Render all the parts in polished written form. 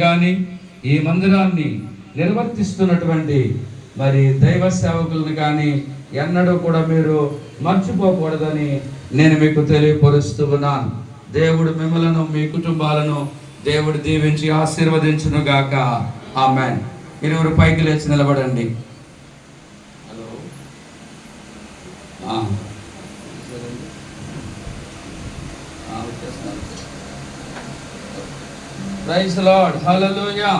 కానీ ఈ మందిరాన్ని నిర్వర్తిస్తున్నటువంటి మరి దైవ సేవకులను కానీ ఎన్నడూ కూడా మీరు మర్చిపోకూడదని నేను మీకు తెలియపరుస్తూ ఉన్నాను. దేవుడు మిమ్మలను మీ కుటుంబాలను దేవుడు దీవించి ఆశీర్వదించును గాక. ఆమేన్. ఇరువురు పైకి లేచి నిలబడండి. Praise the lord. హల్లెలూయా.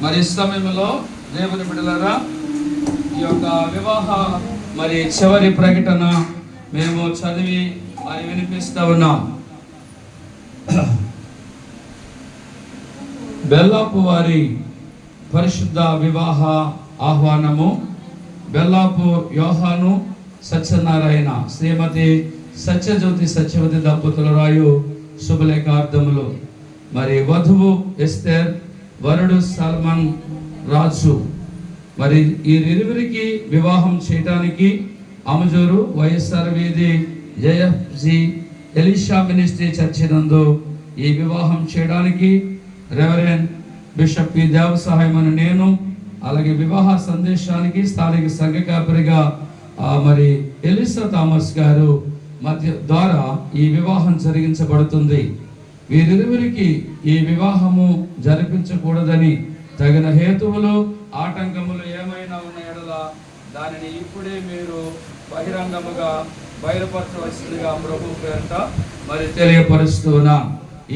మరి సమయంలో దేవుని బిడ్డలారా, ఈ యొక్క వివాహ మరి చివరి ప్రకటన మేము చదివి మరి వినిపిస్తూ ఉన్నాం. బెల్లాపు వారి పరిశుద్ధ వివాహ ఆహ్వానము. బెల్లాపు యోహాను సత్యనారాయణ శ్రీమతి సత్యజ్యోతి సత్యవతి దంపతుల రాయు శుభలేఖార్థములు. మరి వధువు ఎస్తేర్, వరుడు సల్మాన్ రాజు. మరి ఈ ఇరువురికి వివాహం చేయడానికి అమజూరు వైఎస్ఆర్ వీధి జేఎఫ్జి ఎలీషా మినిస్ట్రీ చర్చి నందు ఈ వివాహం చేయడానికి రెవరెండ్ బిషప్ పి దేవ సహాయం అని నేను, అలాగే వివాహ సందేశానికి స్థానిక సంఘ కాపరిగా మరి ఎలిసా థామస్ గారు మధ్య ద్వారా ఈ వివాహం జరిగించబడుతుంది. వీరిరువురికి ఈ వివాహము జరిపించకూడదని తగిన హేతువులు ఆటంకములు ఏమైనా ఉన్న ఎడల దానిని ఇప్పుడే మీరు బహిరంగముగా బయలుపరచవలసిందిగా ప్రభు పేరిట మరి తెలియపరుస్తున్నా.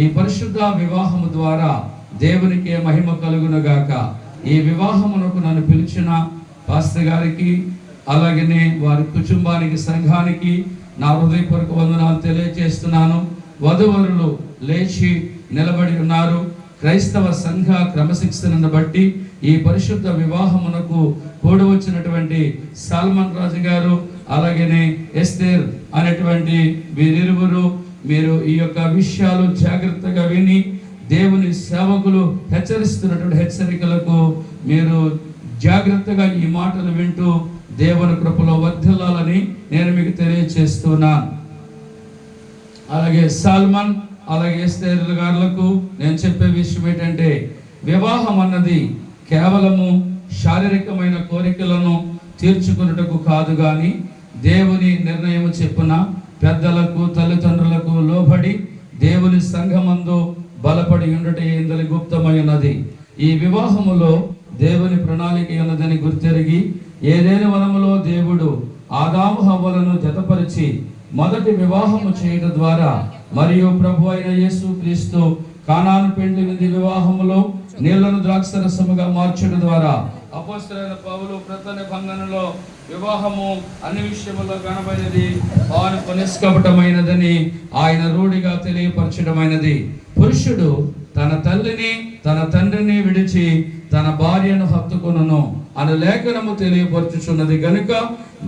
ఈ పరిశుద్ధ వివాహము ద్వారా దేవునికి మహిమ కలుగునుగాక. ఈ వివాహమునకు నన్ను పిలిచిన పాస్టర్ గారికి, అలాగనే వారి కుటుంబానికి, సంఘానికి నా హృదయపూర్వక వందనాలు తెలియజేస్తున్నాను. వధువరులు లేచి నిలబడి ఉన్నారు. క్రైస్తవ సంఘ క్రమశిక్షణను బట్టి ఈ పరిశుద్ధ వివాహమునకు కూడి వచ్చినటువంటి సల్మాన్ రాజు గారు, అలాగనే ఎస్తేర్ అనేటువంటి వీరిరువురు మీరు ఈ యొక్క విషయాలు జాగ్రత్తగా విని దేవుని సేవకులు హెచ్చరిస్తున్నటువంటి హెచ్చరికలకు మీరు జాగ్రత్తగా ఈ మాటలు వింటూ దేవుని కృపలో వర్ధిల్లాలని నేను మీకు తెలియజేస్తున్నాను. అలాగే సల్మాన్ అలాగే ఎస్తేర్ గారులకు నేను చెప్పే విషయం ఏంటంటే, వివాహం అన్నది కేవలము శారీరకమైన కోరికలను తీర్చుకున్నటకు కాదు, కానీ దేవుని నిర్ణయం చెప్పున పెద్దలకు తల్లిదండ్రులకు లోబడి దేవుని సంఘమందు బలపడి ఉండటే ఇందులో గుప్తమై ఉన్నది. ఈ వివాహములో దేవుని ప్రణాళిక ఉన్నదని గుర్తెరిగి ఏదైనా వనములో దేవుడు ఆదాము హవ్వలను జతపరిచి మొదటి వివాహము చేయడం ద్వారా మరియు ప్రభు అయిన యేసు క్రీస్తు కానాను పెండ్లి విందు వివాహములో నీళ్లను ద్రాక్షరసముగా మార్చడం ద్వారా అపోస్తలుడైన పౌలు కృత నిబంధనలో వివాహము అన్ని విషయములో కనబడినది పానుపు నిష్కపటమైనదని ఆయన రూఢిగా తెలియపరచడమైనది. పురుషుడు తన తల్లిని తన తండ్రిని విడిచి తన భార్యను హత్తుకొనును అను లేఖనము తెలియపరచుచున్నది గనుక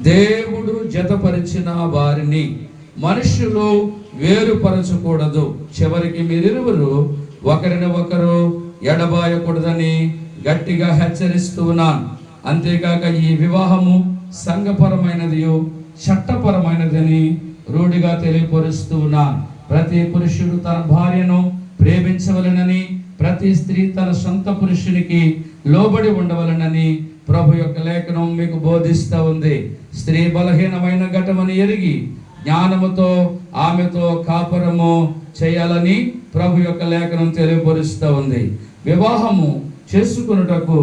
దేవుడు జతపరిచిన వారిని మనుషులు వేరుపరచకూడదు. చివరికి మీరిరువురు ఒకరిని ఒకరు ఎడబాయకూడదని గట్టిగా హెచ్చరిస్తున్నాను. అంతేకాక ఈ వివాహము సంఘపరమైనది, చట్టపరమైనదని రూఢిగా తెలియపరుస్తున్నాను. ప్రతి పురుషుడు తన భార్యను ప్రేమించవలెనని, ప్రతి స్త్రీ తన సొంత పురుషునికి లోబడి ఉండవలెనని ప్రభు యొక్క లేఖనం మీకు బోధిస్తూ ఉంది. స్త్రీ బలహీనమైన ఘటమని ఎరిగి జ్ఞానముతో ఆమెతో కాపురము చేయాలని ప్రభు యొక్క లేఖనం తెలియపరుస్తూ ఉంది. వివాహము చేసుకున్నటకు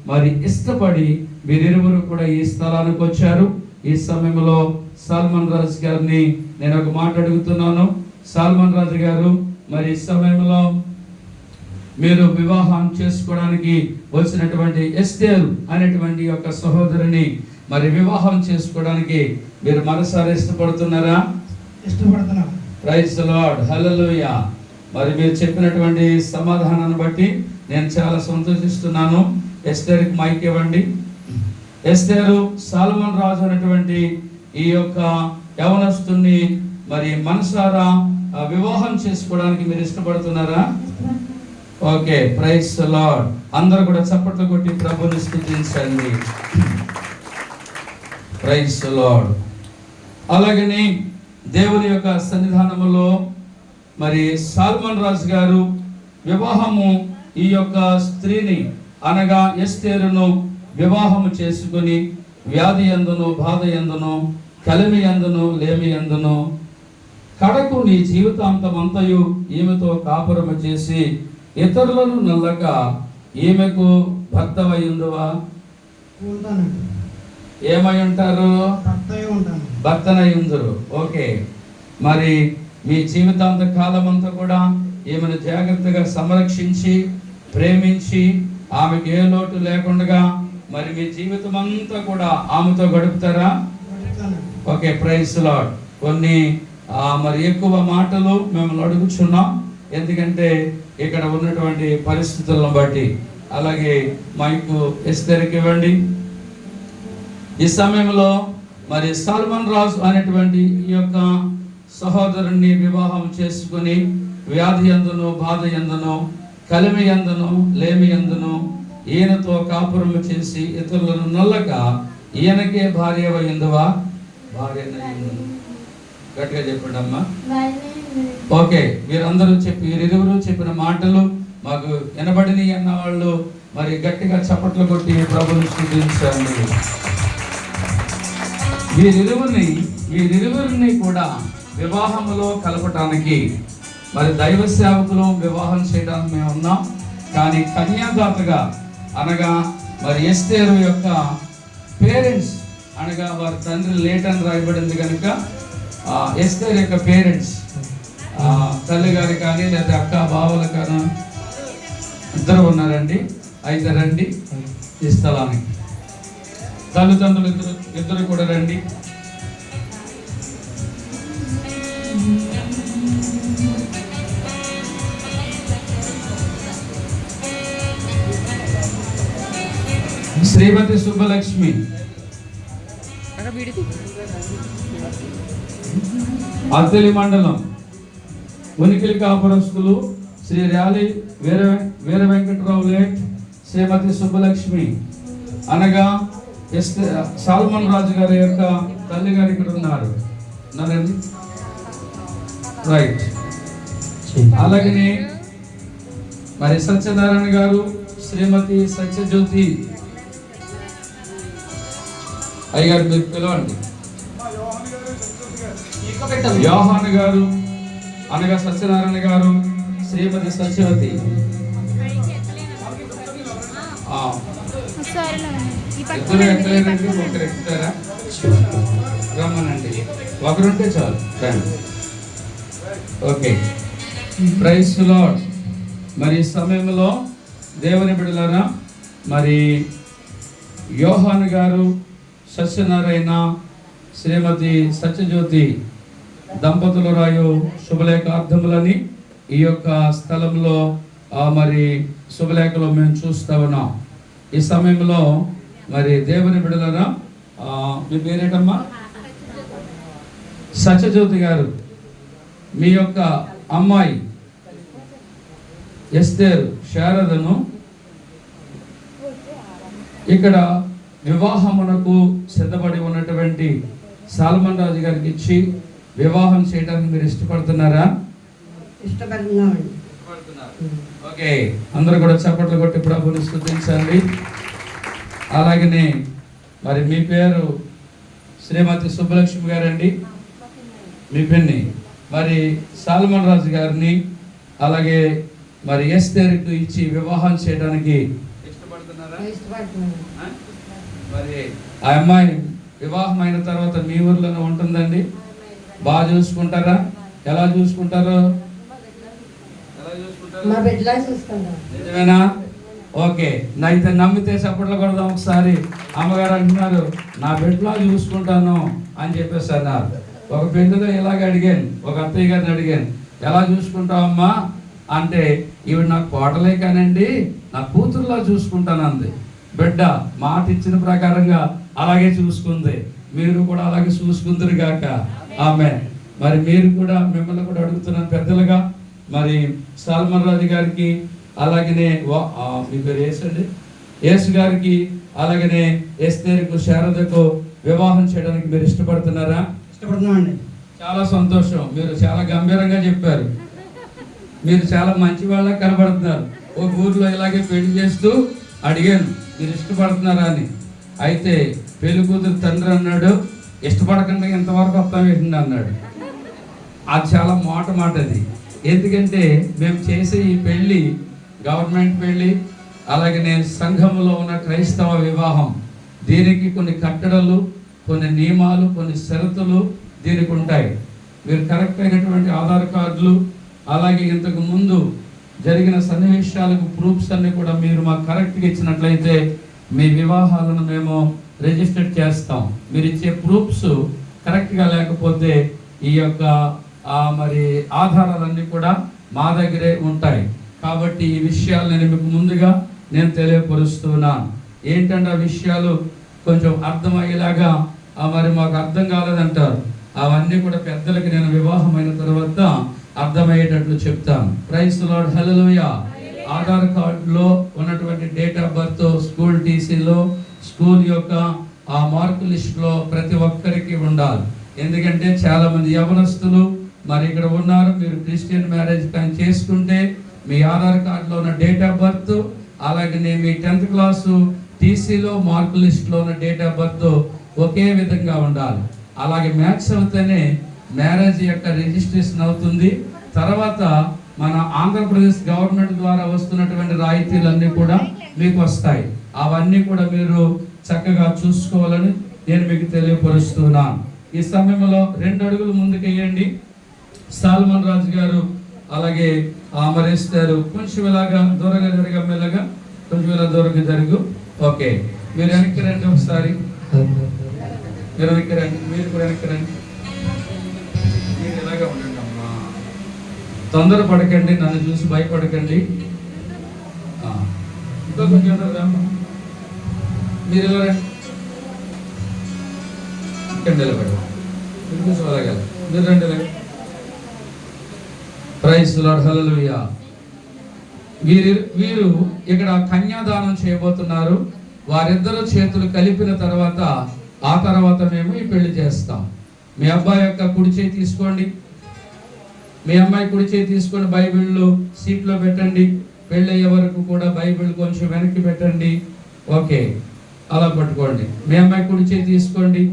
మరి ఇష్టపడి వీరిరువురు కూడా ఈ స్థలానికి వచ్చారు. ఈ సమయంలో సల్మాన్ రాజు గారిని నేను ఒక మాట అడుగుతున్నాను. సల్మాన్ రాజు గారు, మరి ఈ సమయంలో మీరు వివాహం చేసుకోవడానికి వచ్చినటువంటి ఎస్తేర్ అనేటువంటి యొక్క సహోదరిని మరి వివాహం చేసుకోవడానికి మీరు మనసారా ఇష్టపడుతున్నారా? ఇష్టపడుతున్నా. Praise the lord. హల్లెలూయా. మరి మీరు చెప్పినటువంటి సమాధానాన్ని బట్టి నేను చాలా సంతోషిస్తున్నాను. ఎస్తేర్కి మైక్ ఇవ్వండి. ఎస్తేరు సల్మాన్ రాజు అనేటువంటి ఈ యొక్క యవనస్తుని మరి మనసారా వివాహం చేసుకోవడానికి మీరు ఇష్టపడుతున్నారా? Okay, praise the lord. అందరూ కూడా చప్పట్లు కొట్టి ప్రభుని స్తుతించండి. Praise the lord. అలాగని దేవుని యొక్క సన్నిధానములో మరి సల్మాన్ రాజు గారు వివాహము ఈ యొక్క స్త్రీని అనగా ఎస్తేరును వివాహము చేసుకుని వ్యాధి యందును బాధ యందును కలిమి యందును లేమి యందును కడకు నీ జీవితాంతమంతయు ఈమెతో కాపురము చేసి ఇతరులను నల్లక ఈమెకు భర్తవై ఉండువా? ఏమై ఉంటారు? భర్తనై ఉందరు. ఓకే, మరి మీ జీవితాంత కాలం అంతా కూడా ఈమెను జాగ్రత్తగా సంరక్షించి ప్రేమించి ఆమెకి ఏ లోటు లేకుండా మరి మీ జీవితం అంతా కూడా ఆమెతో గడుపుతారా? Okay, praise lord. కొన్ని మరి ఎక్కువ మాటలు మేము అడుగుచున్నాం, ఎందుకంటే ఇక్కడ ఉన్నటువంటి పరిస్థితులను బట్టి. అలాగే మైకు ఎస్తేరుకి ఇవ్వండి. ఈ సమయంలో మరి సల్మాన్ రాజు అనేటువంటి ఈ యొక్క సహోదరుణ్ణి వివాహం చేసుకుని వ్యాధి యందును బాధ యందును కలిమి యందును లేమి యందును ఈయనతో కాపురము చేసి ఇతరులను నల్లక ఈయనకే భార్య అయిందువా? భార్యనయ్యిందును. గట్టిగా చెప్పండి అమ్మా. ఓకే, వీరందరూ వీరిరువురు చెప్పిన మాటలు మాకు వినబడిని అన్న వాళ్ళు మరి గట్టిగా చప్పట్లు కొట్టి ప్రభుని స్తుతించండి. వీరిరువురిని కూడా వివాహములో కలపటానికి మరి దైవ సేవకులు వివాహం చేయడానికి మేము ఉన్నాం. కానీ కన్యాదాతగా అనగా మరి ఎస్తేరు యొక్క పేరెంట్స్ అనగా వారి తండ్రి లేట్ అని రాయబడింది కనుక ఎస్తేరు యొక్క పేరెంట్స్ తల్లి గారి కానీ లేదా అక్క బావల కానీ ఇద్దరు ఉన్నారండి. అయితే రండి ఈ స్థలానికి. తల్లిదండ్రులు ఇద్దరు కూడా రండి. శ్రీమతి సుబ్బలక్ష్మి, అద్దెలి మండలం ఉనికిలి కాపురస్తులు శ్రీ ర్యాలి వీర వెంకటరావు లేట్ శ్రీమతి సుబ్బలక్ష్మి అనగా సాల్మన్ రాజు గారి యొక్క తల్లి గారు ఇక్కడ ఉన్నారు. రైట్. అలాగనే మరి సత్యనారాయణ గారు శ్రీమతి సత్యజ్యోతి అయ్యగారు మీరు పిలవండి. యోహాన్ గారు అనగా సత్యనారాయణ గారు శ్రీమతి సత్యవతి. ఇద్దరు ఎక్కలేదండి, ఒకరు ఎక్కుతారా? రమ్మనండి, ఒకరుంటే చాలు. Okay, praise lord. మరి సమయంలో దేవుని బిడ్డలారా, మరి యోహాన్ గారు సత్యనారాయణ శ్రీమతి సత్యజ్యోతి దంపతులు రాయు శుభలేఖార్థములని ఈ యొక్క స్థలంలో మరి శుభలేఖలో మేము చూస్తా ఉన్నాం. ఈ సమయంలో మరి దేవుని బిడ్డలారా, మీ పేరేటమ్మా? సత్యజ్యోతి గారు, మీ యొక్క అమ్మాయి ఎస్తేరు శారదను ఇక్కడ వివాహమునకు సిద్ధపడి ఉన్నటువంటి సాల్మన్ రాజు గారికి ఇచ్చి వివాహం చేయడానికి మీరు ఇష్టపడుతున్నారా? ఇష్టపడుతున్నామండి. ఓకే, అందరూ కూడా చప్పట్లు కొట్టి ప్రభుని స్తుతించండి. అలాగనే మరి మీ పేరు శ్రీమతి సుబ్బలక్ష్మి గారండి, మీ పిన్ని. మరి సాల్మన్ రాజు గారిని అలాగే మరి ఎస్తేరుకు ఇచ్చి వివాహం చేయడానికి ఇష్టపడుతున్నారా? మరి ఆ అమ్మాయి వివాహం అయిన తర్వాత మీ ఊర్లోనే ఉంటుందండి. బాగా చూసుకుంటారా? ఎలా చూసుకుంటారు? నిజమేనా? ఓకే, అయితే నమ్మితే చప్పట్లు కొడదాం ఒకసారి. అమ్మగారు అంటున్నారు నా బిడ్డలా చూసుకుంటాను అని చెప్పేసి అన్నారు. ఒక పెళ్లిలో ఇలాగ అడిగాను, ఒక అత్తయ్య గారిని అడిగాను, ఎలా చూసుకుంటావమ్మా అంటే, ఈవిడ నాకు కోటలే కానండి నా కూతురులా చూసుకుంటాను అంది. బిడ్డ మాట ఇచ్చిన ప్రకారంగా అలాగే చూసుకుంది. మీరు కూడా అలాగే చూసుకుందరు గాక. ఆమె మరి మీరు కూడా మిమ్మల్ని కూడా అడుగుతున్నాను పెద్దలుగా, మరి సాల్మన్ రాజు గారికి అలాగనే మీ పేరు యేసండి, యేసు గారికి అలాగనే ఎస్తేరుకు శారదకు వివాహం చేయడానికి మీరు ఇష్టపడుతున్నారా? ఇష్టపడుతున్నామండి. చాలా సంతోషం. మీరు చాలా గంభీరంగా చెప్పారు. మీరు చాలా మంచి వాళ్ళ కనబడుతున్నారు. ఒక ఊర్లో ఇలాగే పెళ్లి చేస్తూ అడిగాను, మీరు ఇష్టపడుతున్నారా అని. అయితే పెళ్లి కూతురు తండ్రి అన్నాడు, ఇష్టపడకుండా ఇంతవరకు వస్తాం అన్నాడు. అది చాలా మాట అది. ఎందుకంటే మేము చేసే ఈ పెళ్ళి గవర్నమెంట్ పెళ్ళి, అలాగే నేను సంఘంలో ఉన్న క్రైస్తవ వివాహం. దీనికి కొన్ని కట్టడలు, కొన్ని నియమాలు, కొన్ని షరతులు దీనికి ఉంటాయి. మీరు కరెక్ట్ అయినటువంటి ఆధార్ కార్డులు, అలాగే ఇంతకు ముందు జరిగిన సన్నివేశాలకు ప్రూఫ్స్ అన్ని కూడా మీరు మాకు కరెక్ట్గా ఇచ్చినట్లయితే మీ వివాహాలను మేము రిజిస్టర్ చేస్తాం. మీరు ఇచ్చే ప్రూఫ్స్ కరెక్ట్గా లేకపోతే ఈ యొక్క మరి ఆధారాలన్నీ కూడా మా దగ్గరే ఉంటాయి. కాబట్టి ఈ విషయాలు నేను మీకు ముందుగా నేను తెలియపరుస్తున్నాను. ఏంటంటే ఆ విషయాలు కొంచెం అర్థమయ్యేలాగా మరి మాకు అర్థం కాలేదంటారు. అవన్నీ కూడా పెద్దలకి నేను వివాహమైన తర్వాత అర్థమయ్యేటట్లు చెప్తాను. Praise the lord, hallelujah. Aadhaar కార్డులో ఉన్నటువంటి డేట్ ఆఫ్ బర్త్, స్కూల్ టీసీలో, స్కూల్ యొక్క ఆ మార్కు లిస్టులో ప్రతి ఒక్కరికి ఉండాలి. ఎందుకంటే చాలా మంది యవనస్తులు మరి ఇక్కడ ఉన్నారు. మీరు క్రిస్టియన్ మ్యారేజ్ కానీ చేసుకుంటే మీ ఆధార్ కార్డులో ఉన్న డేట్ ఆఫ్ బర్త్, అలాగే మీ 10th క్లాసు టీసీలో మార్కు లిస్టులో ఉన్న డేట్ ఆఫ్ బర్త్ ఒకే విధంగా ఉండాలి. అలాగే మ్యాచ్ అవుతేనే మ్యారేజ్ యొక్క రిజిస్ట్రేషన్ అవుతుంది. తర్వాత మన ఆంధ్రప్రదేశ్ గవర్నమెంట్ ద్వారా వస్తున్నటువంటి రాయితీలన్నీ కూడా మీకు వస్తాయి. అవన్నీ కూడా మీరు చక్కగా చూసుకోవాలని నేను మీకు తెలియపరుస్తున్నాను. ఈ సమయంలో 2 అడుగులు ముందుకు వేయండి. సాల్మన్ రాజు గారు అలాగే మరేస్తారు. కొంచెం ఇలాగా దూరంగా జరిగా, మెల్లగా కొంచెం ఇలా దూరంగా జరుగు. ఓకే, మీరు వెనక్కి రండి ఒకసారి. మీరు వెనక్కి రండి, మీరు కూడా వెనక్కి రండి. మీరు ఇలాగా ఉండండి అమ్మా, తొందర పడకండి, నన్ను చూసి భయపడకండి. ఇంకా కొంచెం మీరు ఇలా రండి, ఇక్కడ నిలబడి మీరు చూసి అలాగే మీరు రండి. ప్రైజ్ ది లార్డ్, హల్లెలూయా. వీరు ఇక్కడ కన్యాదానం చేయబోతున్నారు. వారిద్దరు చేతులు కలిపిన తర్వాత ఆ తర్వాత మేము ఈ పెళ్లి చేస్తాం. మీ అబ్బాయి యొక్క కుడి చేయి తీసుకోండి, మీ అమ్మాయి కుడి చేయి తీసుకొని బైబిళ్ళు సీట్లో పెట్టండి. పెళ్ళి అయ్యే వరకు కూడా బైబిల్ కొంచెం వెనక్కి పెట్టండి. ఓకే, అలా పట్టుకోండి. మీ అమ్మాయి కుడి చేయి తీసుకోండి.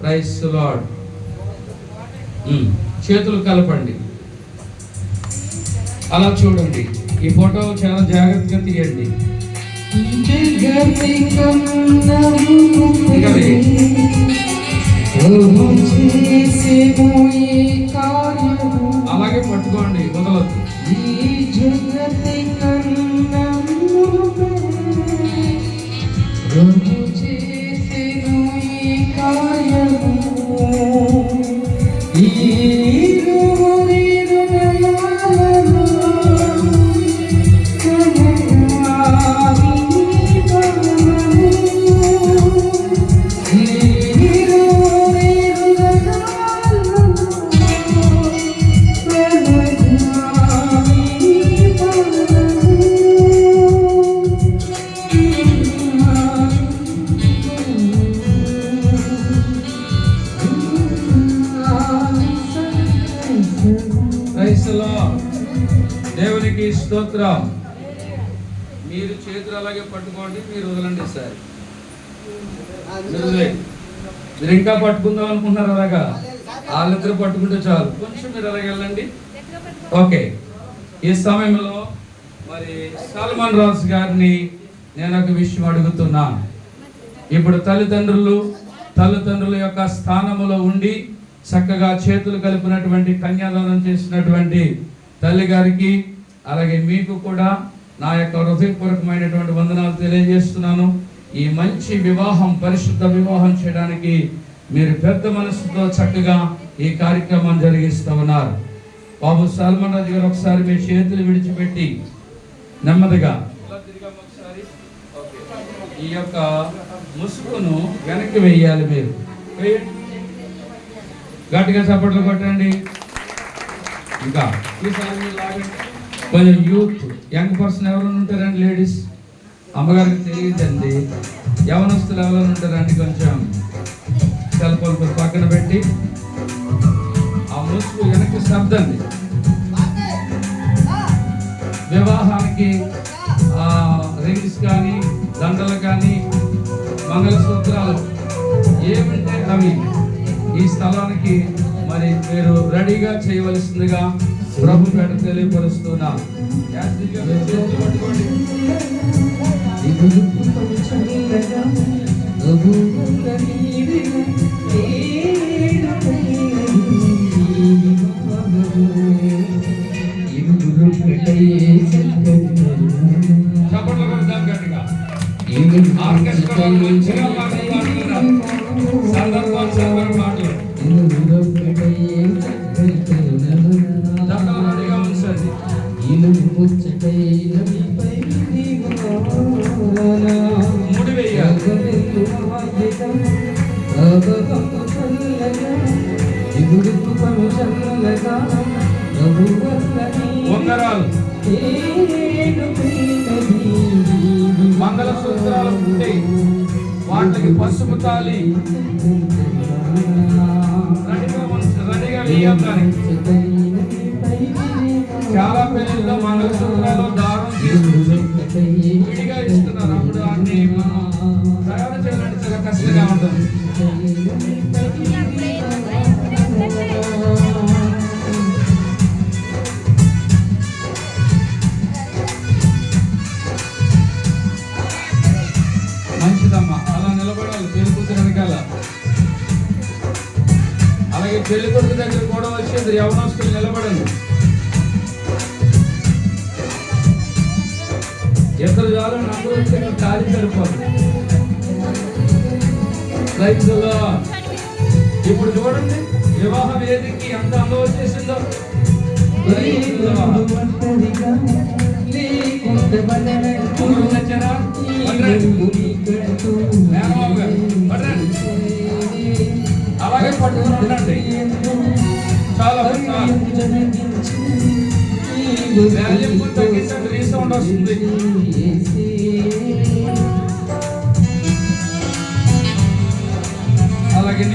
Praise the lord. చేతులు కలపండి. అలా చూడండి. ఈ ఫోటో చాలా జాగ్రత్తగా తీయండి. అలాగే పట్టుకోండి, వదలొద్దు. దేవునికి స్తోత్రం. మీరు చేతులు అలాగే పట్టుకోండి, మీరు వదలండి సార్. మీరు ఇంకా పట్టుకుందాం అనుకుంటున్నారు, అలాగా వాళ్ళిద్దరు పట్టుకుంటే చాలు. కొంచెం మీరు అలాగే వెళ్ళండి. ఓకే, ఈ సమయంలో మరి సాల్మన్ రాజు గారిని నేను ఒక విషయం అడుగుతున్నాను. ఇప్పుడు తల్లిదండ్రుల యొక్క స్థానములో ఉండి చక్కగా చేతులు కలిపినటువంటి కన్యాదానం చేసినటువంటి తల్లి గారికి అలాగే మీకు కూడా నా యొక్క హృదయపూర్వకమైనటువంటి వందనాలు తెలియజేస్తున్నాను. ఈ మంచి వివాహం, పరిశుద్ధ వివాహం చేయడానికి మీరు పెద్ద మనసుతో చక్కగా ఈ కార్యక్రమం జరిగిస్తూ ఉన్నారు. బాబు సాల్మన్ రాజు గారు ఒకసారి మీ చేతులు విడిచిపెట్టి నెమ్మదిగా ఈ యొక్క ముసుగును వెనక్కి వేయాలి. మీరు గట్టిగా చప్పట్లు కొట్టండి. ఇంకా ఈసారి కొంచెం యూత్ యంగ్ పర్సన్ ఎవరైనా ఉంటారండి, లేడీస్, అమ్మగారికి తెలియదండి, యవనస్తులు ఎవరైనా ఉంటారండి, కొంచెం సెల్ ఫోన్ పక్కన పెట్టి ఆ ముసుగు వెనక్కి శబ్దండి. వివాహానికి రింగ్స్ కానీ, దండలు కానీ, మంగళసూత్రాలు ఏమంటే అవి ఈ స్థలానికి మరి మీరు రెడీగా చేయవలసిందిగా ప్రభు పేట తెలియపరుస్తున్నా. పట్టుకోండి. చప్పట్లు కొడదాం గట్టిగా. ఆర్కెస్ట్రా వాళ్ళు మంచిగా పాటలు పాడుతున్నారు. సందర్భం పాటలు రెడీగా ఉంచండి. ముడి వేయాలి. ఉంగరాలు, మంగళసూత్రాలు ఉంటాయి, వాటికి పసుపు తాలి రెడీగా వేయాలి. చాలా పెళ్లిలో మంగళసూత్రాలు దారం తీసుకొచ్చి విడిగా ఇస్తున్నారు. అప్పుడు అన్ని తయారు చేయాలంటే చాలా కష్టంగా ఉంటుంది. మంచిదమ్మా, అలా నిలబడాలి పెళ్లి కూతురు వెనకాల. అలాగే పెళ్లి కొడుకు దగ్గర కూడా వచ్చేది యవనస్తులు నిలబడండి. ఇద్దరు చాలు, అందరూ వచ్చే ఖాళీ సరిపోతుంది. ఇప్పుడు చూడండి వివాహ వేదికకి ఎంత అందం వచ్చేసిందో. అలాగే పట్టుకుని ఉండండి. చాలా తగ్గించండి, రీసౌండ్ వస్తుంది. అలాగే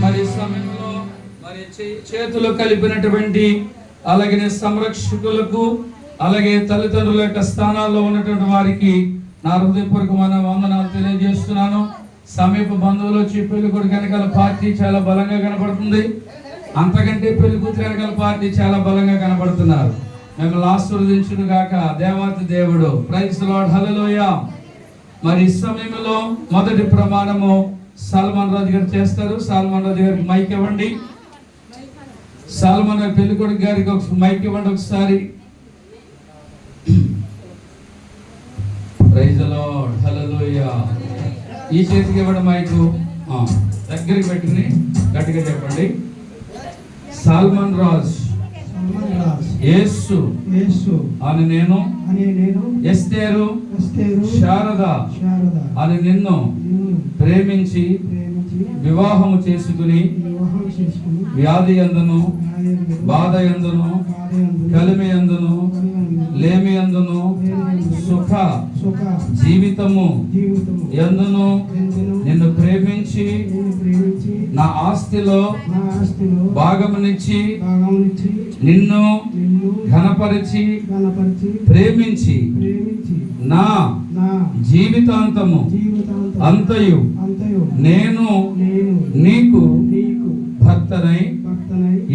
మరి సమయంలో మరి చేతులు కలిపినటువంటి అలాగే సంరక్షకులకు, అలాగే తల్లిదండ్రుల యొక్క స్థానాల్లో ఉన్నటువంటి వారికి నా హృదయపూర్వకమైన వందనాలు తెలియజేస్తున్నాను. సమీప బంధువులు వచ్చి పెళ్లి కొడుకు వెనకాల పార్టీ చాలా బలంగా కనబడుతుంది. అంతకంటే పెళ్లి కూతురు వెనకాల పార్టీ చాలా బలంగా కనబడుతున్నారు. మిమ్మల్ని ఆశీర్వదించును గాక దేవాతి దేవుడు. Praise lord, hallelujah. మరి ఈ సమయంలో మొదటి ప్రమాణము సల్మాన్ రాజు గారు చేస్తారు. సల్మాన్ రాజు గారికి మైక్ ఇవ్వండి. సల్మాన్ పెళ్లి కొడుకు గారికి ఒక మైక్ ఇవ్వండి ఒకసారి. ప్రైజ్ లార్డ్, హల్లెలూయా. ఈ చేతికి ఇవ్వడం మైకు దగ్గరికి పెట్టుకుని గట్టిగా చెప్పండి. సల్మాన్ రాజ్ యేసు అని నేను, ఎస్తేరు శారద అని నిన్ను ప్రేమించి వివాహము చేసుకుని వ్యాధి యందును, బాధ యందును, కలిమి యందును, లేమి యందును, సుఖ జీవితము యందును నిన్ను ప్రేమించి నా ఆస్తిలో భాగమునిచ్చి నిన్ను ఘనపరిచి ప్రేమించి నా జీవితాంతము అంతయు నేను నీకు భక్తనై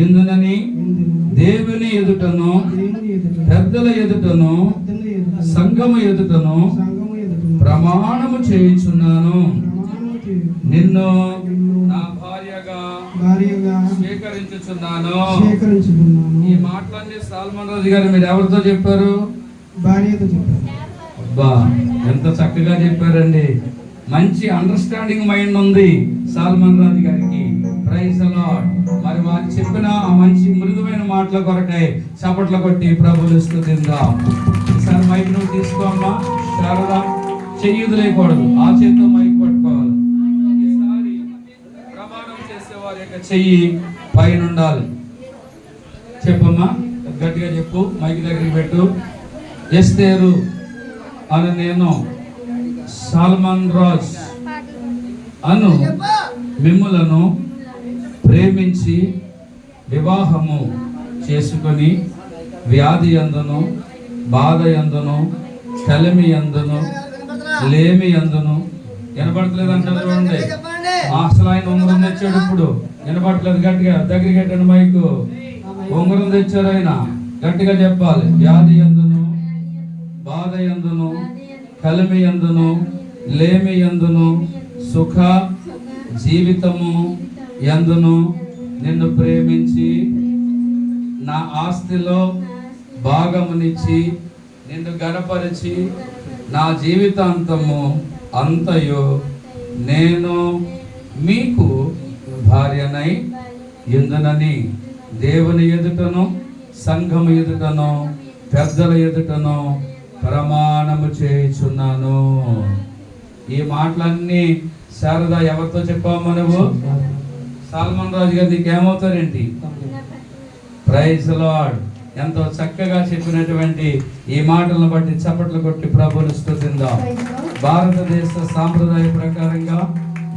ఇందునని దేవుని ఎదుటను, పెద్దల ఎదుటను, సంఘము ఎదుటను ప్రమాణము చేయించున్నాను. నిన్ను నా భార్యగా స్వీకరించుచున్నాను. ఈ మాటలన్నీ సల్మాన్ రాజు గారు మీరు ఎవరితో చెప్పారు? భార్యతో చెప్పారు. అబ్బా, ఎంత చక్కగా చెప్పారండి. మంచి అండర్స్టాండింగ్ మైండ్ ఉంది సల్మాన్ రాజు గారికి. Praise the lord. మరి వారు చెప్పిన ఆ మంచి మృదువైన మాటల కొరకై చప్పట్లు కొట్టి ప్రభువుని స్తుతిద్దాం. ఈసారి మైక్ నువ్వు తీసుకోమ్మా శారదా. చెయ్యుదు లేకూడదు, ఆ చేతితో మైక్ పట్టుకోవాలి. ఈసారి ప్రమాణం చేసేవారి యొక్క చెయ్యి పైన ఉండాలి. చెప్పమ్మా, గట్టిగా చెప్పు, మైక్ దగ్గరికి పెట్టు. ఎస్తేరు అని నేను సల్మాన్ రాజ్ అను మిమ్ములను ప్రేమించి వివాహము చేసుకొని వ్యాధి యందును, బాధ యందును, కలిమి యందును, లేమి యందును. వినపడట్లేదు అంటారు చూడండి. అసలు ఆయన ఉంగరం తెచ్చాడు. ఇప్పుడు వినపడట్లేదు. గట్టిగా దగ్గరికి పెట్టండి మైకు. ఉంగరం తెచ్చారు ఆయన. గట్టిగా చెప్పాలి. వ్యాధి యందును, బాధ యందును, కలిమి యందును, లేమి యందును, సుఖ జీవితము యందును నిన్ను ప్రేమించి నా ఆస్తిలో భాగమునిచ్చి నిన్ను గణపరిచి నా జీవితాంతము అంతయు నేను మీకు భార్యనై యుందునని దేవుని ఎదుటను, సంఘము ఎదుటను, పెద్దల ఎదుటను ప్రమాణము చేయుచున్నాను. ఈ మాటలన్నీ శారద ఎవరితో చెప్పాము నువ్వు? సాల్మన్ రాజు గారు నీకేమవుతారేంటి? Praise lord. ఎంతో చక్కగా చెప్పినటువంటి ఈ మాటలను బట్టి చప్పట్లు కొట్టి ప్రభువుని స్తుతిద్దాం. భారతదేశ సాంప్రదాయ ప్రకారంగా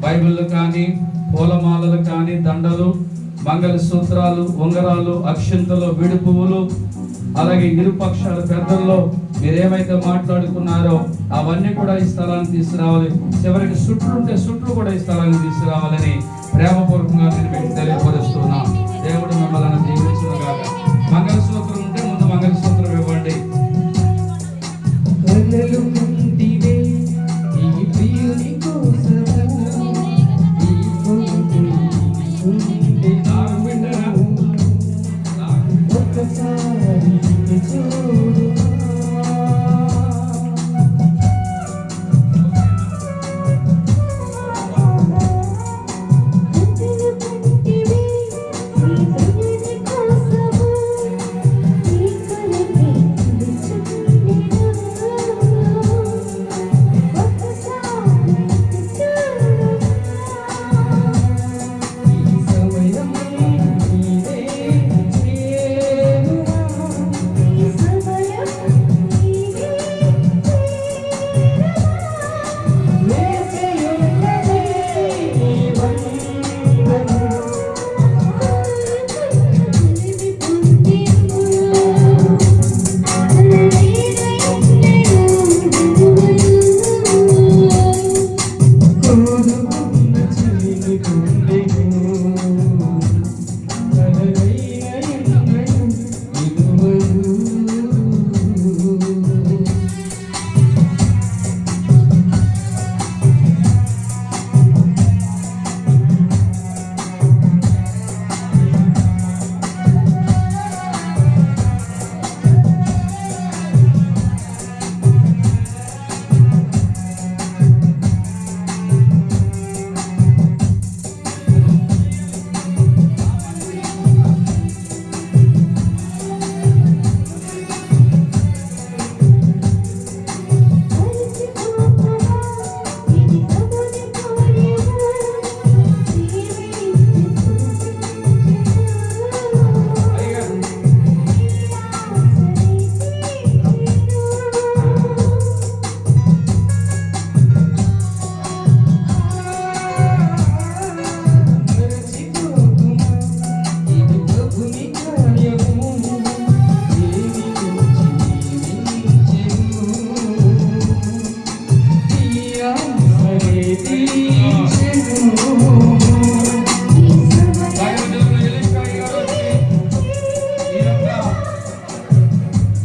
బైబిల్ కానీ, పూలమాలలు కానీ, దండలు, మంగళ సూత్రాలు, ఉంగరాలు, అక్షింతలు, విడి పువ్వులు, అలాగే ఇరుపక్షాల పెద్దల్లో మీరేమైతే మాట్లాడుకున్నారో అవన్నీ కూడా ఈ స్థలాన్ని తీసుకురావాలి. చివరికి సుట్లు ఉంటే సుట్లు కూడా ఈ స్థలాన్ని తీసుకురావాలని ప్రేమపూర్వకంగా నేను మీకు తెలియపరుస్తున్నా. దేవుడు మిమ్మల్ని దీవించుగాక. మంగళసూత్రం ఉంటే ముందు మంగళసూత్రం ఇవ్వండి.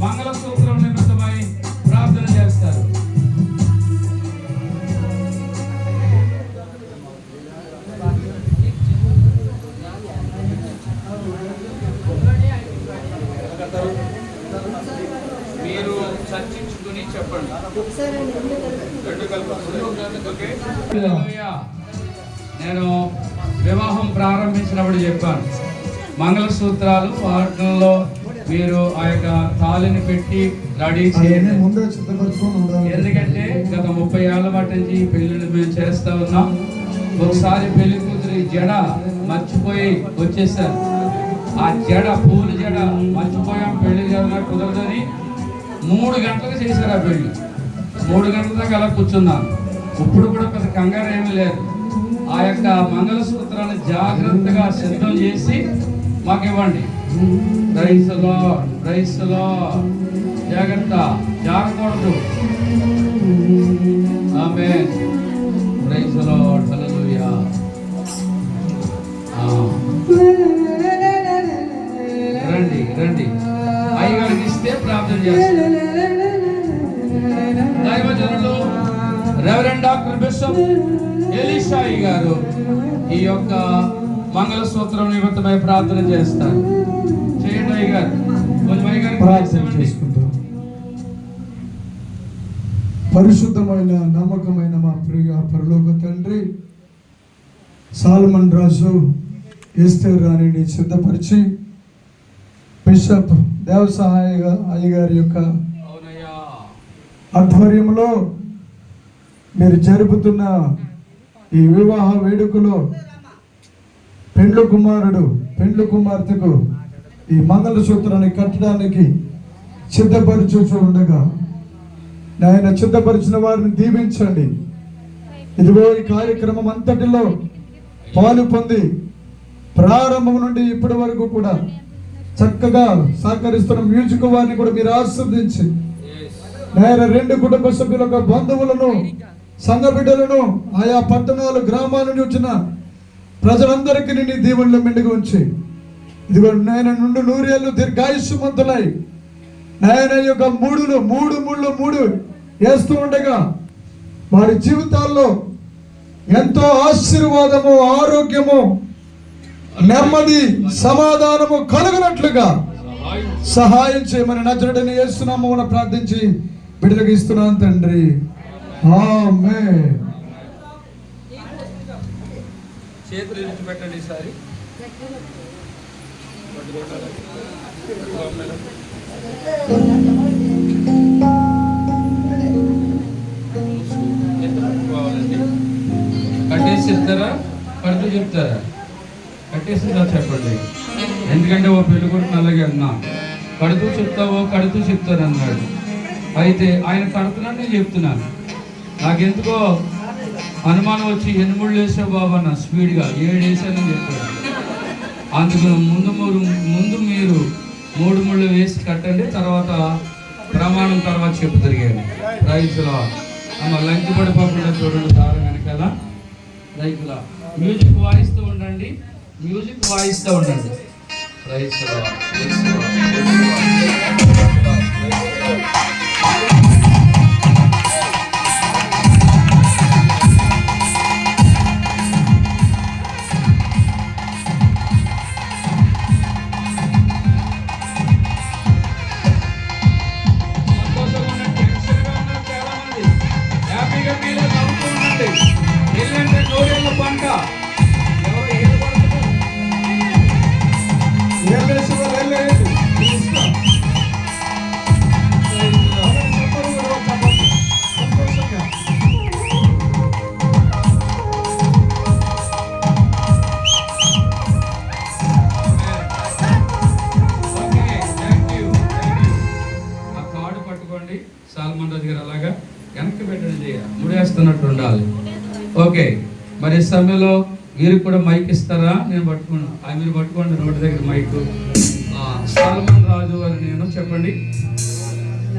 మంగళసూత్రం నిమిత్తమై ప్రార్థన చేస్తారు. మీరు చర్చించుకుని చెప్పండి. రెండు కలిపి. నేను వివాహం ప్రారంభించినప్పుడు చెప్పాను, మంగళసూత్రాలు వాటిల్లో మీరు ఆ యొక్క తాళిని పెట్టి రెడీ చేయండి. ఎందుకంటే గత 30 ఏళ్ల బట్టి నుంచి ఈ పెళ్లిళ్ళు మేము చేస్తా ఉన్నాం. ఒకసారి పెళ్లి కూతురు జడ మర్చిపోయి వచ్చేసారు. ఆ జడ పూల జడ మర్చిపోయాం, పెళ్లి జడ కుదరదని 3 గంటలకు చేశారు ఆ పెళ్లి. 3 గంటల దాకా అలా కూర్చున్నాను. ఇప్పుడు కూడా పెద్ద కంగారు ఏమీ లేదు. ఆ యొక్క మంగళసూత్రాన్ని జాగ్రత్తగా సిద్ధం చేసి మాకు ఇవ్వండి. Praise the lord, praise the lord. జాగ్రత్త, జారకూడదు. Amen. Praise the lord. Hallelujah. రండి రండి, అయ్యగారికి ఇస్తే ప్రార్థన చేస్తారు. దైవజనులు రెవరెండ్ డాక్టర్ బిషప్ ఎలీషాయి గారు ఈ యొక్క మంగళసూత్రం నిమిత్తమై ప్రార్థన చేస్తారు. చేయండి అయ్యగారు. కొంచెం అయ్యగారికి ప్రార్థన చేసుకుంటాం. పరిశుద్ధమైన నమ్మకమైన మా ప్రియ పరలోక తండ్రి, సాల్మన్ రాజు ఎస్తేరు రాణిని సిద్ధపరిచి బిషప్ దేవసహాయ అయ్యగారి యొక్క ఆధ్వర్యంలో మీరు జరుపుతున్న ఈ వివాహ వేడుకలో పెండ్లు కుమారుడు పెండ్లు కుమార్తెకు ఈ మంగళసూత్రాన్ని కట్టడానికి సిద్ధపరచుచూ ఉండగా నాయన సిద్ధపరిచిన వారిని దీవించండి. ఇదిగో ఈ కార్యక్రమం అంతటిలో పాలు పొంది ప్రారంభం నుండి ఇప్పటి వరకు కూడా చక్కగా సహకరిస్తున్న మ్యూజిక్ వారిని కూడా మీరు ఆశీర్వదించి నాయన రెండు కుటుంబ సభ్యుల యొక్క బంధువులను, సంఘ బిడ్డలను, ఆయా పట్టణాలు గ్రామాల నుంచి వచ్చిన ప్రజలందరికీ నీ దీవెనలో మెండుగా ఉంచి ఇదిగో నాయన నుండి నూరేళ్ళు దీర్ఘాయుష్మంతులై నాయన యొక్క మూడు వేస్తూ ఉండగా వారి జీవితాల్లో ఎంతో ఆశీర్వాదము, ఆరోగ్యము, నెమ్మది, సమాధానము కలుగునట్లుగా సహాయం చేయమని నజరేయుడైన యేసు నామమున ప్రార్థించి బిడ్డలకు ఇస్తున్నాను తండ్రి. ఆమేన్. చేతులు ఎత్తి పెట్టండి. ఈసారి కట్టేసి చెప్తారా, కడుతూ చెప్తారా? కట్టేసిందా చెప్పండి. ఎందుకంటే ఓ పెళ్లి కొడుకు అలాగే అన్నా, కడుతూ చెప్తారు అన్నాడు. అయితే ఆయన కడుతున్నాను, నేను చెప్తున్నాను. నాకెందుకో అనుమానం వచ్చి 8 ముళ్ళు వేసావు బాబు అన్న, స్పీడ్గా 7 వేసానని చెప్పాడు. అందుకు ముందు మీరు 3 ముళ్ళు వేసి కట్టండి, తర్వాత ప్రమాణం తర్వాత చెప్పు తిరిగాను. రైతులా అమ్మ లంకి పడిపోకుండా చూడండి, దారం వెనకాల రైతులా మ్యూజిక్ వాయిస్తూ ఉండండి. రైతులా పంట సాల్మన్ రాజు గారు అలాగా వెనక్కి పెట్టండి, చేయాలి ముడేస్తున్నట్టు ఉండాలి. ఓకే, మరి ఈ సమయంలో మీరు కూడా మైక్ ఇస్తారా? నేను పట్టుకున్నాను, మీరు పట్టుకోండి రోడ్డు దగ్గర మైక్. సాల్మన్ రాజు అని నేను చెప్పండి.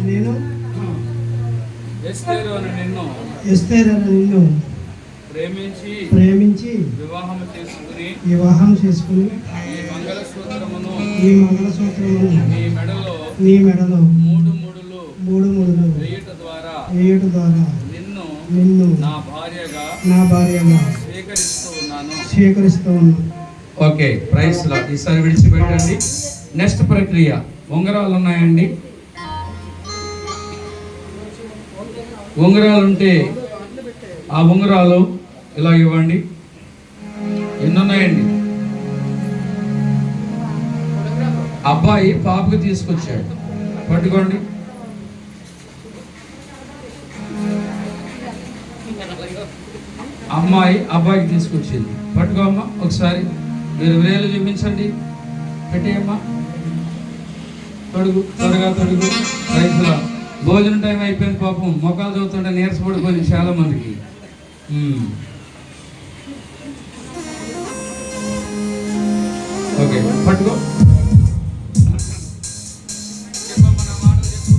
నేను ఎస్తేరు అని నిన్ను ప్రేమించి వివాహం చేసుకుని ఈ మంగళసూత్రమును నీ మెడలో మూడు ముడులు వేయుట ద్వారా నిన్ను నా భార్యగా స్వీకరిస్తూ ఉన్నాను. Okay, price lord. ఈసారి విడిచిపెట్టండి. నెక్స్ట్ ప్రక్రియ, ఉంగరాలు ఉన్నాయండి. ఉంగరాలు ఉంటే ఆ ఉంగరాలు ఇలా ఇవ్వండి. ఎన్ని ఉన్నాయండి? అబ్బాయి పాపకి తీసుకొచ్చాడు, పట్టుకోండి. అమ్మాయి అబ్బాయికి తీసుకొచ్చింది, పట్టుకో అమ్మా. ఒకసారి మీరు వేలు చూపించండి, పెట్టేయమ్మా. త్వరగా రైతుల భోజనం టైం అయిపోయింది. పాపం మొక్కలు చదువుతుంటే నీరసపడిపోయింది చాలా మందికి. ఓకే, పట్టుకో. చెప్పమ్మా, నా మాట చెప్పు.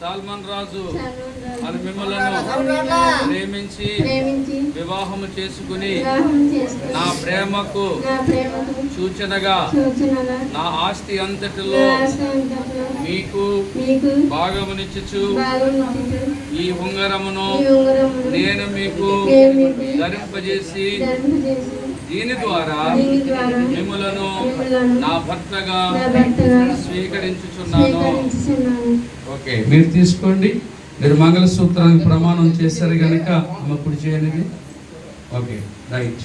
సాల్మన్ రాజు అని మిమ్మలను ప్రేమించి వివాహము చేసుకుని నా ప్రేమకు సూచనగా నా ఆస్తి అంతటిలో మీకు భాగమునిచ్చుచు ఈ ఉంగరమును నేను మీకు ధరింపజేసి దీని ద్వారా మిమ్మలను నా భర్తగా స్వీకరించుచున్నాను. ఓకే, మీరు తీసుకోండి. మీరు మంగళసూత్రానికి ప్రమాణం చేశారు కనుక అప్పుడు చేయండి. Okay, right.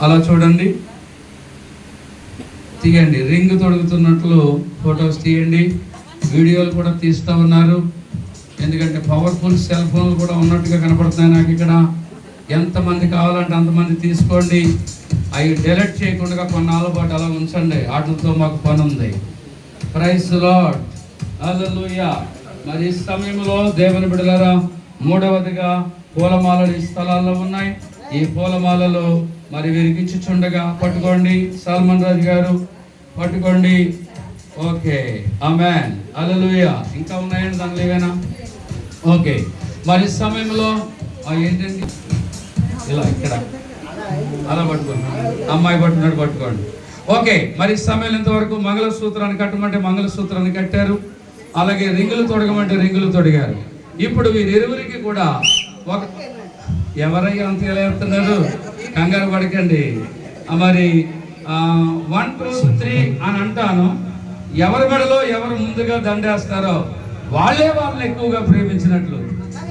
అలా చూడండి, తీయండి. రింగ్ తొడుగుతున్నట్లు ఫొటోస్ తీయండి. వీడియోలు కూడా తీస్తూ ఉన్నారు. ఎందుకంటే పవర్ఫుల్ సెల్ ఫోన్లు కూడా ఉన్నట్టుగా కనపడుతున్నాయి నాకు ఇక్కడ. ఎంతమంది కావాలంటే అంతమంది తీసుకోండి. అవి డెలీట్ చేయకుండా కొన్నాళ్ళ పాటు అలా ఉంచండి. వాటితో మాకు పని ఉంది. Praise the lord, hallelujah. మరి ఈ సమయంలో దేవుని బిడ్డలారా, మూడవదిగా పూలమాలలు ఈ స్థలాల్లో ఉన్నాయి. ఈ పూలమాలలు మరి వీరికి ఇచ్చుచుండగా పట్టుకోండి. సాల్మన్ రాజు గారు పట్టుకోండి. ఓకే, ఆమేన్, హల్లెలూయా. ఇంకా ఉన్నాయండి దానిలో ఏమైనా? ఓకే, మరి సమయంలో ఏంటండి ఇలా ఇక్కడ అలా పట్టుకోండి. అమ్మాయి పట్టుకున్నట్టు పట్టుకోండి. ఓకే, మరి సమయం ఇంతవరకు మంగళసూత్రాన్ని కట్టమంటే మంగళసూత్రాన్ని కట్టారు. అలాగే రింగులు తొడగమంటే రింగులు తొడిగారు. ఇప్పుడు వీరిరువురికి కూడా ఒక ఎవరయ్యా అంత ఎలా చెప్తున్నారు? కంగారు పడకండి. మరి 1 2 3 అని అంటాను. ఎవరి మెడలో ఎవరు ముందుగా దండేస్తారో వాళ్ళని ఎక్కువగా ప్రేమించినట్లు.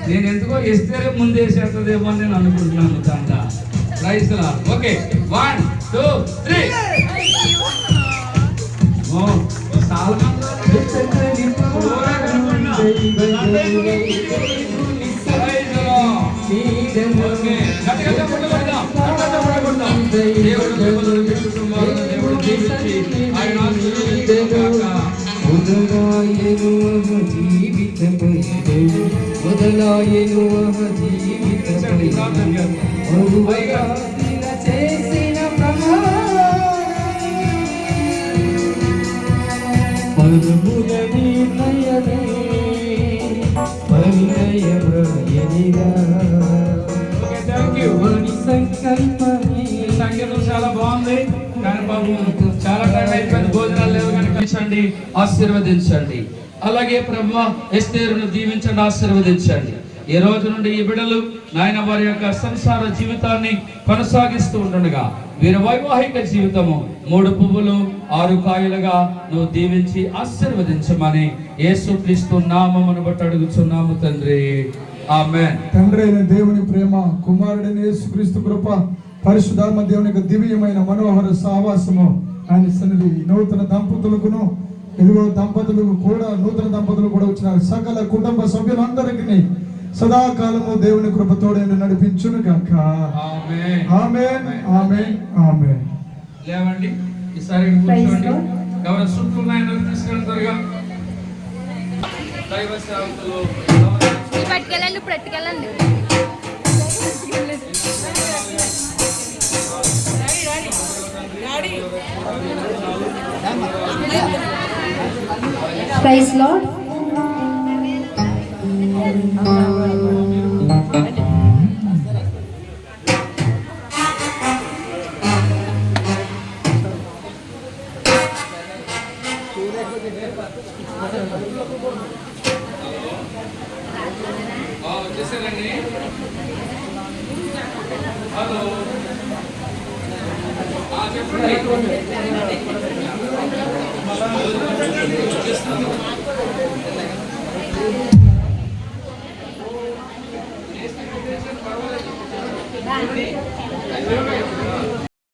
నేను ఎందుకో ఎస్తేరే ముందేసేస్తుందేమో అని నేను అనుకుంటున్నాను. దండ. Praise the lord. ఓకే, 1 2 3. మొదలాయను చేసిన పరముల నిర్ణయమే పరిణయమయనిగా సంకల్పమే. సంగీతం చాలా బాగుంది కానీ బాబు చాలా టైం అయిపోయింది, భోజనాలు లేవు కనుక ఆశీర్వదించండి. అలాగే ప్రభువా ఎస్తేరును దీవించండి, ఆశీర్వదించండి. ఈ రోజు నుండి ఈ బిడ్డలు నాయన వారి యొక్క సంసార జీవితాన్ని కొనసాగిస్తూ ఉంటుండగా వీరి వైవాహిక జీవితము 3 పువ్వులు 6 కాయలుగా నువ్వు దీవించి ఆశీర్వదించమని యేసుక్రీస్తు నామమును బట్టి అడుగుచున్నాము తండ్రి, ఆమేన్. తండ్రి అయిన దేవుని ప్రేమ, కుమారుడైన యేసుక్రీస్తు కృప, పరిశుద్ధాత్మ దేవుని యొక్క దివ్యమైన మనోహర సహవాసము ఆయన సన్నిధి నూతన దంపతులకును ఇదిగో దంపతులకు కూడా నూతన దంపతులు కూడా వచ్చిన సకల కుటుంబ సభ్యులందరికీ సదాకాలము దేవుని కృపతోడైన నడిపించును గాక. ఆమేన్, ఆమేన్, ఆమేన్, ఆమేన్. లేవండి, ఈసారి కూర్చోండి. ఎవరు చుట్టూ ఉన్నాయో తీసుకెళ్తారుగా. దైవ సేవకులు పట్టుకెళ్ళండి, పట్టుకెళ్ళండి. Praise lord. వచ్చేసారండి. హలో, చెప్పండి. పర్వాలేదు.